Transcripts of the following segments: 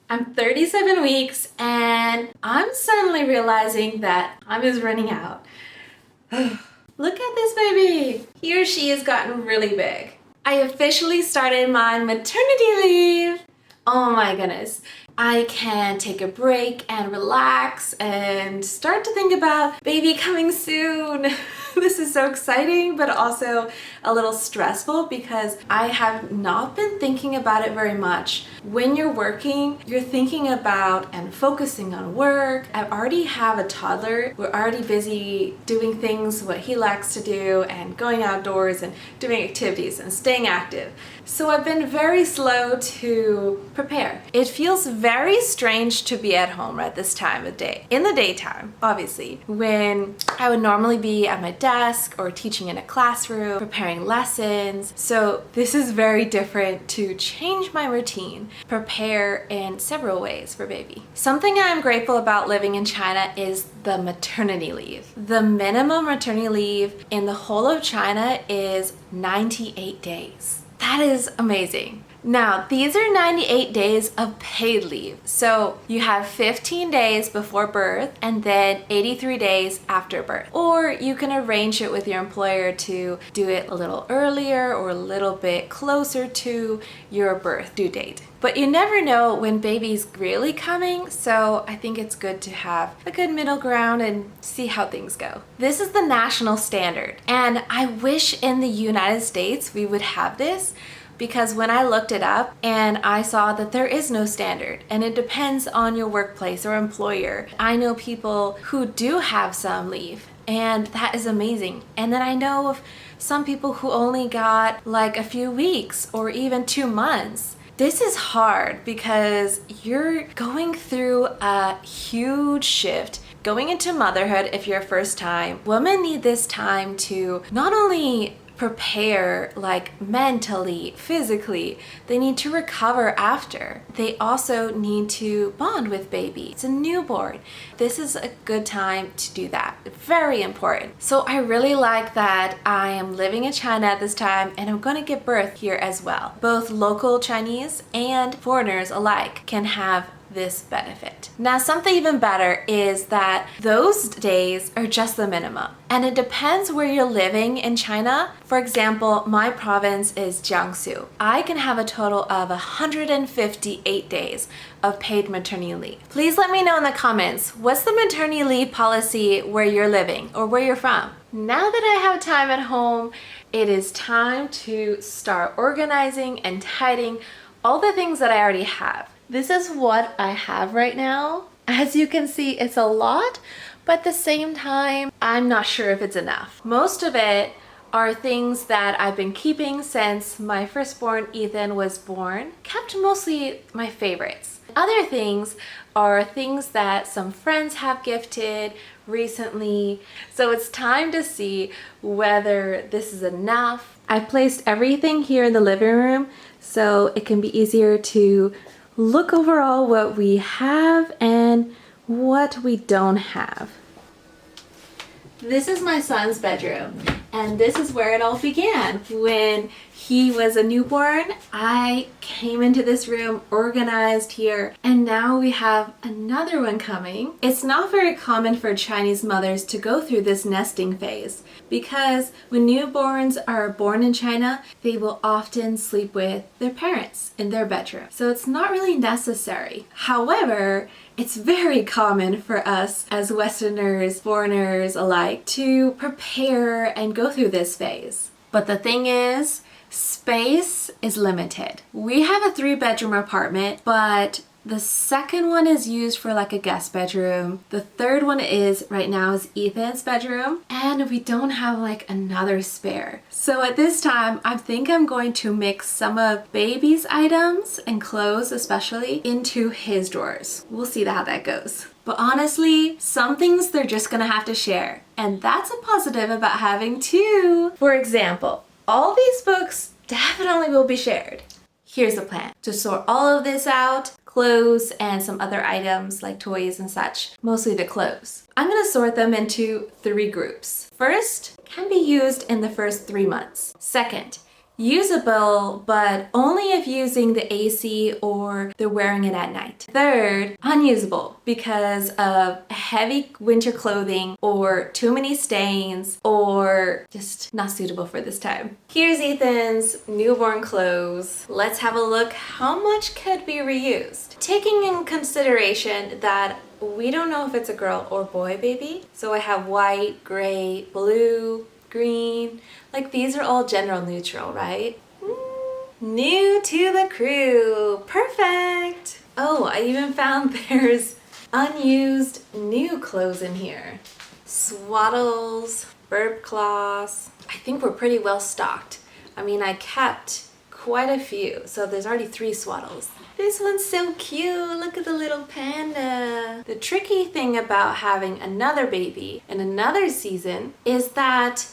I'm 37 weeks and I'm suddenly realizing that time is running out. Look at this baby. He or she has gotten really big. I officially started my maternity leave. Oh my goodness. I can take a break and relax and start to think about baby coming soon. This is so exciting, but also a little stressful because I have not been thinking about it very much. When you're working, you're thinking about and focusing on work. I already have a toddler. We're already busy doing things what he likes to do and going outdoors and doing activities and staying active. So I've been very slow to prepare. It feels very strange to be at home at this time of day. In the daytime, obviously, when I would normally be at my desk or teaching in a classroom, preparing lessons. So this is very different to change my routine, prepare in several ways for baby. Something I'm grateful about living in China is the maternity leave. The minimum maternity leave in the whole of China is 98 days. That is amazing. Now, these are 98 days of paid leave. So you have 15 days before birth and then 83 days after birth. Or you can arrange it with your employer to do it a little earlier or a little bit closer to your birth due date. But you never know when baby's really coming, so I think it's good to have a good middle ground and see how things go. This is the national standard, and I wish in the United States we would have this, because when I looked it up and I saw that there is no standard and it depends on your workplace or employer. I know people who do have some leave, and that is amazing. And then I know of some people who only got like a few weeks or even 2 months. This is hard because you're going through a huge shift. Going into motherhood, if you're a first time, women need this time to not only prepare like mentally, physically, they need to recover after. They also need to bond with baby. It's a newborn. This is a good time to do that. Very important. So I really like that I am living in China at this time and I'm going to give birth here as well. Both local Chinese and foreigners alike can have this benefit. Now, something even better is that those days are just the minimum. And it depends where you're living in China. For example, my province is Jiangsu. I can have a total of 158 days of paid maternity leave. Please let me know in the comments, what's the maternity leave policy where you're living or where you're from? Now that I have time at home, it is time to start organizing and tidying all the things that I already have. This is what I have right now. As you can see, it's a lot, but at the same time, I'm not sure if it's enough. Most of it are things that I've been keeping since my firstborn Ethan was born. Kept mostly my favorites. Other things are things that some friends have gifted recently. So it's time to see whether this is enough. I placed everything here in the living room so it can be easier to look overall what we have and what we don't have. This is my son's bedroom, and this is where it all began. When he was a newborn, I came into this room, organized here, and now we have another one coming. It's not very common for Chinese mothers to go through this nesting phase because when newborns are born in China, they will often sleep with their parents in their bedroom. So it's not really necessary. However, it's very common for us as Westerners, foreigners alike, to prepare and go through this phase. But the thing is, space is limited. We have a 3-bedroom apartment, but the second one is used for like a guest bedroom. The third one is right now is Ethan's bedroom, and we don't have like another spare. So at this time, I think I'm going to mix some of baby's items and clothes especially into his drawers. We'll see how that goes. But honestly, some things they're just gonna have to share. And that's a positive about having two. For example, all these books definitely will be shared. Here's the plan. To sort all of this out, clothes and some other items like toys and such, mostly the clothes. I'm gonna sort them into 3 groups. First, can be used in the first 3 months. Second, usable, but only if using the AC or they're wearing it at night. Third, unusable because of heavy winter clothing or too many stains or just not suitable for this time. Here's Ethan's newborn clothes. Let's have a look how much could be reused. Taking in consideration that we don't know if it's a girl or boy baby. So I have white, gray, blue, green. Like these are all gender neutral, right? New to the crew. Perfect. Oh, I even found there's unused new clothes in here. Swaddles, burp cloths. I think we're pretty well stocked. I mean, I kept quite a few, so there's already 3 swaddles. This one's so cute. Look at the little panda. The tricky thing about having another baby in another season is that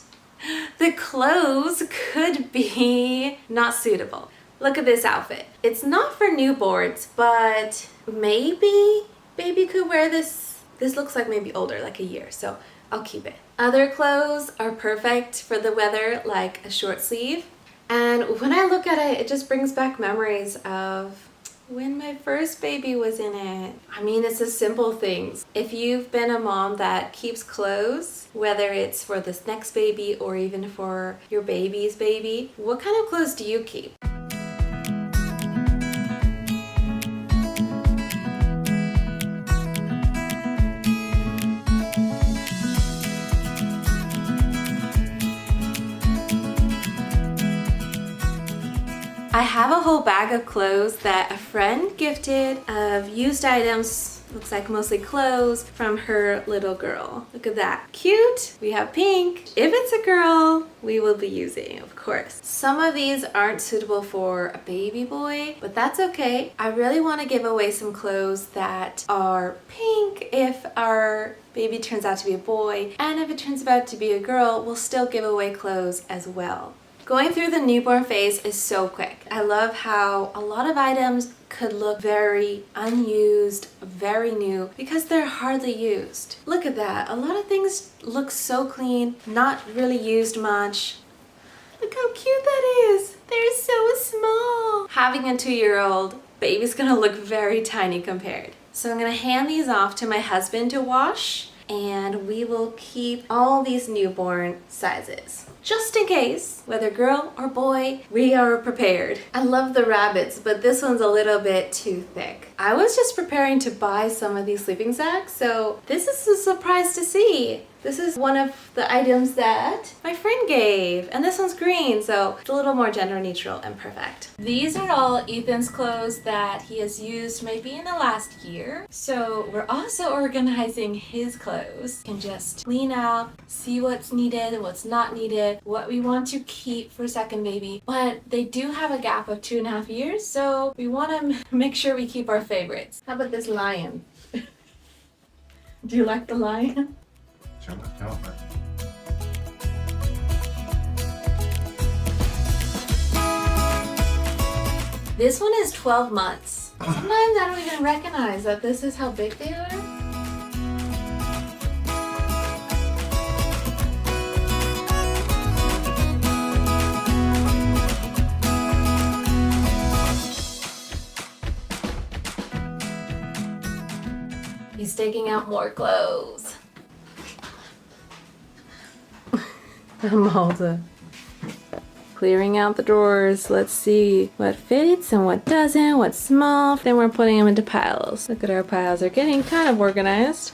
the clothes could be not suitable. Look at this outfit. It's not for newborns, but maybe baby could wear this. This looks like maybe older, like a year, so I'll keep it. Other clothes are perfect for the weather, like a short sleeve. And when I look at it, it just brings back memories of when my first baby was in it. I mean, it's the simple things. If you've been a mom that keeps clothes, whether it's for this next baby or even for your baby's baby, what kind of clothes do you keep? I have a whole bag of clothes that a friend gifted of used items, looks like mostly clothes, from her little girl. Look at that. Cute. We have pink. If it's a girl, we will be using, of course. Some of these aren't suitable for a baby boy, but that's okay. I really want to give away some clothes that are pink if our baby turns out to be a boy, and if it turns out to be a girl, we'll still give away clothes as well. Going through the newborn phase is so quick. I love how a lot of items could look very unused, very new, because they're hardly used. Look at that. A lot of things look so clean, not really used much. Look how cute that is. They're so small. Having a 2-year-old, baby's gonna look very tiny compared. So I'm gonna hand these off to my husband to wash, and we will keep all these newborn sizes. Just in case, whether girl or boy, we are prepared. I love the rabbits, but this one's a little bit too thick. I was just preparing to buy some of these sleeping sacks, so this is a surprise to see. This is one of the items that my friend gave, and this one's green, so it's a little more gender neutral and perfect. These are all Ethan's clothes that he has used maybe in the last year. So we're also organizing his clothes. We can just clean out, see what's needed and what's not needed, what we want to keep for second baby. But they do have a gap of 2.5 years, so we want to make sure we keep our favorites. How about this lion? Do you like the lion? This one is 12 months. Sometimes I don't even recognize that this is how big they are. He's taking out more clothes. I'm also clearing out the drawers. Let's see what fits and what doesn't, what's small. Then we're putting them into piles. Look at our piles. They're getting kind of organized.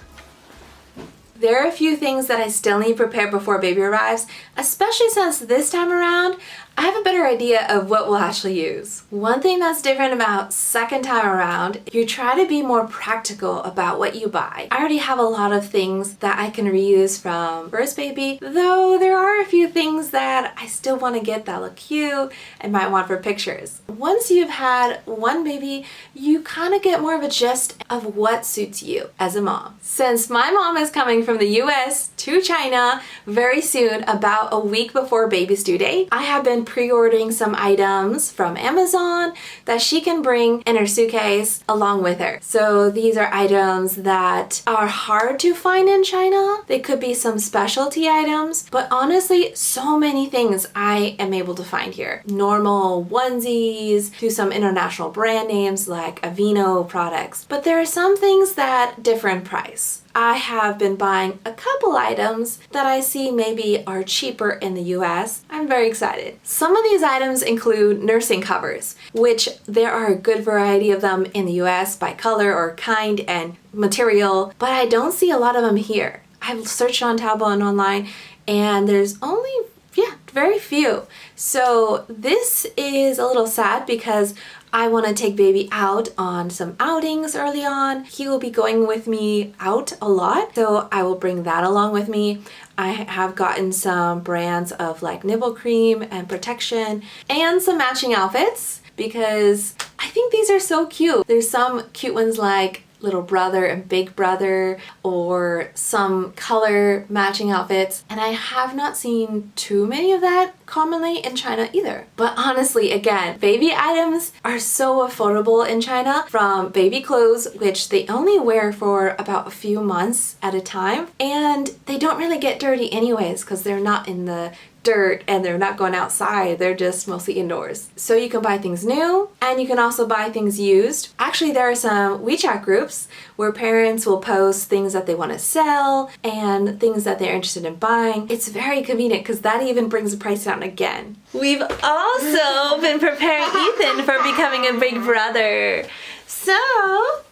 There are a few things that I still need prepared before baby arrives, especially since this time around, I have a better idea of what we'll actually use. One thing that's different about second time around, you try to be more practical about what you buy. I already have a lot of things that I can reuse from first baby, though there are a few things that I still want to get that look cute and might want for pictures. Once you've had one baby, you kind of get more of a gist of what suits you as a mom. Since my mom is coming from the US to China very soon, about a week before baby's due date, I have been pre-ordering some items from Amazon that she can bring in her suitcase along with her. So these are items that are hard to find in China. They could be some specialty items, but honestly, so many things I am able to find here. Normal onesies to some international brand names like Aveeno products. But there are some things that differ in price. I have been buying a couple items that I see maybe are cheaper in the US. I'm very excited. Some of these items include nursing covers, which there are a good variety of them in the US by color or kind and material, but I don't see a lot of them here. I've searched on Taobao and online, and there's only very few. So this is a little sad because I want to take baby out on some outings early on. He will be going with me out a lot, so I will bring that along with me. I have gotten some brands of like nipple cream and protection and some matching outfits because I think these are so cute. There's some cute ones like little brother and big brother, or some color matching outfits, and I have not seen too many of that commonly in China either. But honestly, again, baby items are so affordable in China, from baby clothes, which they only wear for about a few months at a time, and they don't really get dirty anyways because they're not in the dirt and they're not going outside, they're just mostly indoors. So you can buy things new and you can also buy things used. Actually, there are some WeChat groups where parents will post things that they want to sell and things that they're interested in buying. It's very convenient because that even brings the price down again. We've also been preparing Ethan for becoming a big brother. So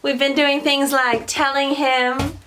we've been doing things like telling him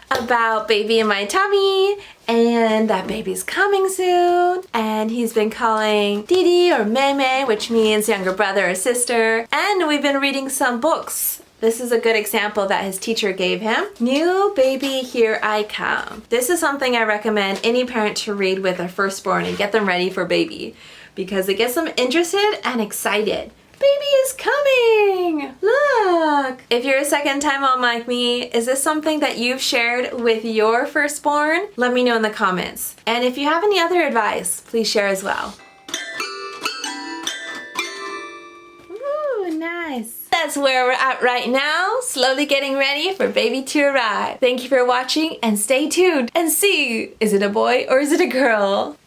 about baby in my tummy and that baby's coming soon, and he's been calling Didi or Meme, which means younger brother or sister, and we've been reading some books. This is a good example that his teacher gave him. New Baby, Here I Come. This is something I recommend any parent to read with their firstborn and get them ready for baby because it gets them interested and excited. Baby is coming! Look! If you're a second-time mom like me, is this something that you've shared with your firstborn? Let me know in the comments. And if you have any other advice, please share as well. Ooh, nice. That's where we're at right now, slowly getting ready for baby to arrive. Thank you for watching and stay tuned and see, is it a boy or is it a girl?